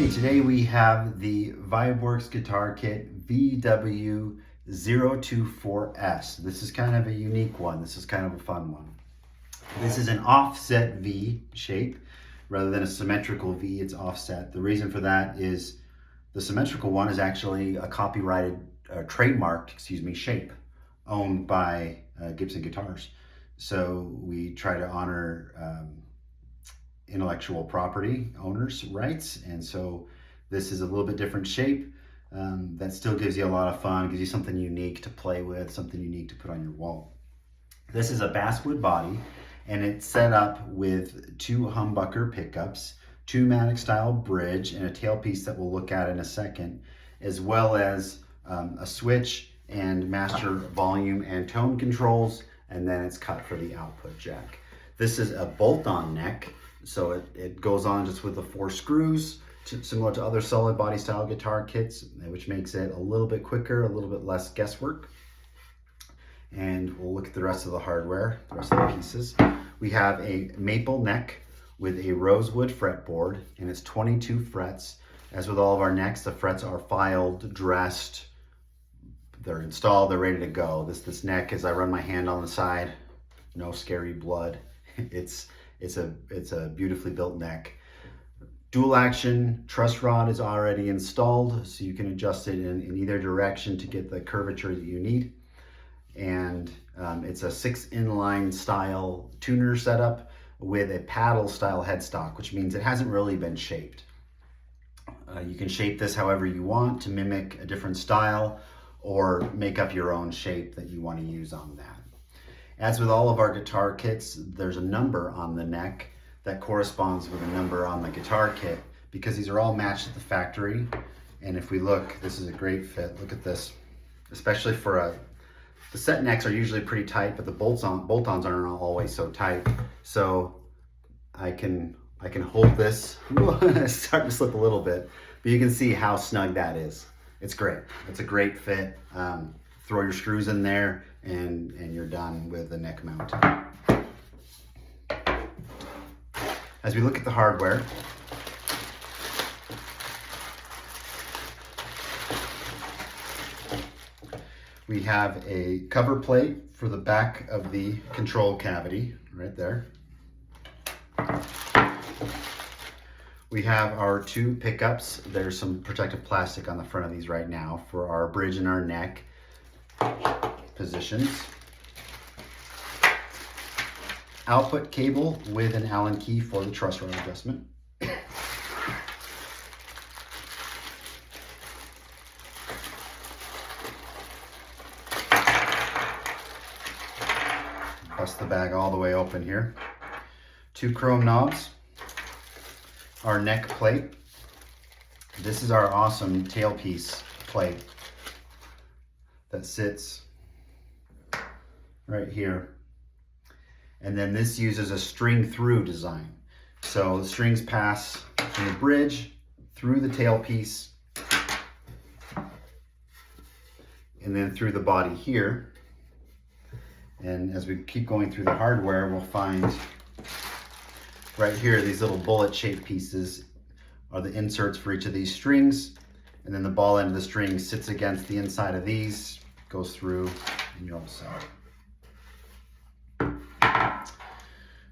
Okay, today we have the VibeWorks guitar kit VW024S. This is kind of a unique one. This is kind of a fun one. This is an offset V shape rather than a symmetrical V. It's offset. The reason for that is the symmetrical one is actually a copyrighted, trademarked, shape owned by Gibson Guitars. So we try to honor intellectual property owners' rights, and so this is a little bit different shape that still gives you a lot of fun, gives you something unique to play with, something unique to put on your wall. This is a basswood body, and it's set up with two humbucker pickups, 2-matic style bridge, and a tailpiece that we'll look at in a second, as well as a switch and master volume and tone controls, and then it's cut for the output jack. This is a bolt-on neck, so it goes on just with the 4 screws, similar to other solid body style guitar kits, which makes it a little bit quicker, a little bit less guesswork. And we'll look at the rest of the hardware, the rest of the pieces. We have a maple neck with a rosewood fretboard, and it's 22 frets. As with all of our necks, the frets are filed, dressed, they're installed, they're ready to go. This neck, as I run my hand on the side, no scary blood. It's a beautifully built neck. Dual action truss rod is already installed, so you can adjust it in either direction to get the curvature that you need. And it's a 6-inline style tuner setup with a paddle style headstock, which means it hasn't really been shaped. You can shape this however you want to mimic a different style or make up your own shape that you want to use on that. As with all of our guitar kits, there's a number on the neck that corresponds with a number on the guitar kit, because these are all matched at the factory. And if we look, this is a great fit. Look at this, especially for the set necks are usually pretty tight, but the bolt-ons aren't always so tight. So I can hold this. It's starting to slip a little bit, but you can see how snug that is. It's great. It's a great fit. Throw your screws in there and you're done with the neck mount. As we look at the hardware, we have a cover plate for the back of the control cavity right there. We have our 2 pickups. There's some protective plastic on the front of these right now for our bridge and our neck positions. Output cable with an Allen key for the truss rod adjustment. Bust the bag all the way open here. 2 chrome knobs. Our neck plate. This is our awesome tailpiece plate that sits right here. And then this uses a string through design. So the strings pass from the bridge through the tailpiece and then through the body here. And as we keep going through the hardware, we'll find right here, these little bullet shaped pieces are the inserts for each of these strings. And then the ball end of the string sits against the inside of these, goes through, and you're all set.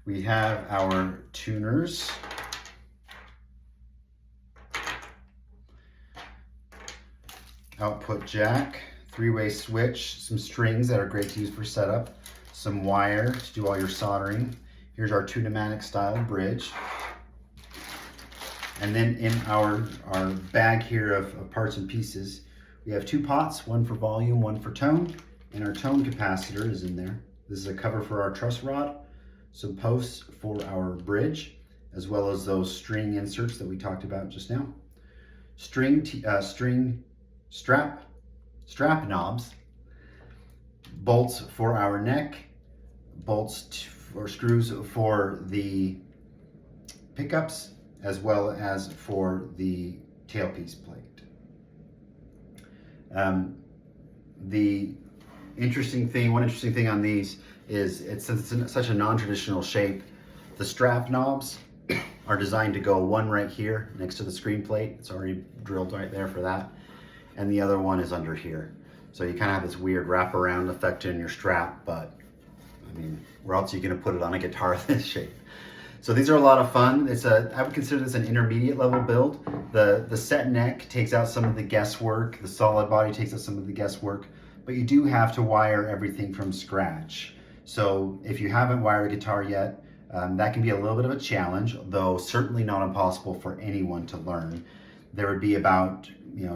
We have our tuners. Output jack, 3-way switch, some strings that are great to use for setup, some wire to do all your soldering. Here's our 2-pneumatic style bridge. And then in our bag here of parts and pieces, we have 2 pots, one for volume, one for tone, and our tone capacitor is in there. This is a cover for our truss rod, some posts for our bridge, as well as those string inserts that we talked about just now. String strap knobs, bolts for our neck, bolts or screws for the pickups, as well as for the tailpiece plate. One interesting thing on these is since it's in such a non-traditional shape, the strap knobs are designed to go, one right here next to the screen plate. It's already drilled right there for that. And the other one is under here. So you kind of have this weird wraparound effect in your strap, but I mean, where else are you gonna put it on a guitar this shape? So these are a lot of fun. I would consider this an intermediate level build. The set neck takes out some of the guesswork. The solid body takes out some of the guesswork, but you do have to wire everything from scratch. So if you haven't wired a guitar yet, that can be a little bit of a challenge, though certainly not impossible for anyone to learn. There would be about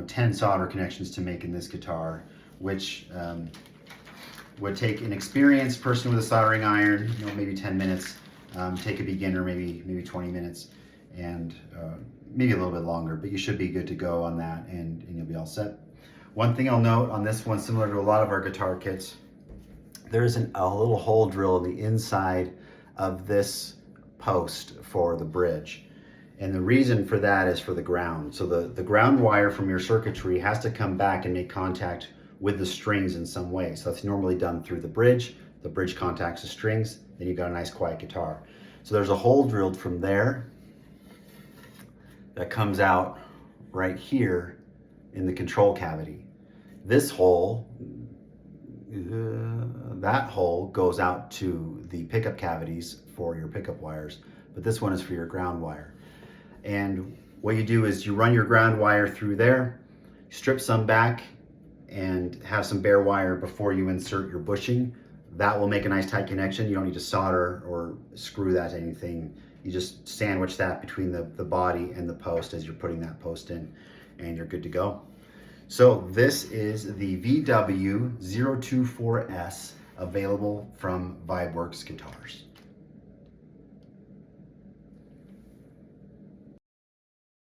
10 solder connections to make in this guitar, which would take an experienced person with a soldering iron, maybe 10 minutes. Take a beginner maybe 20 minutes, and maybe a little bit longer, but you should be good to go on that, and you'll be all set. One thing I'll note on this one, similar to a lot of our guitar kits, there's a little hole drill in the inside of this post for the bridge. And the reason for that is for the ground. So the ground wire from your circuitry has to come back and make contact with the strings in some way. So that's normally done through the bridge contacts the strings, then you've got a nice quiet guitar. So there's a hole drilled from there that comes out right here in the control cavity. This hole, that hole goes out to the pickup cavities for your pickup wires, but this one is for your ground wire. And what you do is you run your ground wire through there, strip some back, and have some bare wire before you insert your bushing. That will make a nice tight connection. You don't need to solder or screw that to anything. You just sandwich that between the body and the post as you're putting that post in, and you're good to go. So this is the VW024S, available from VibeWorks Guitars.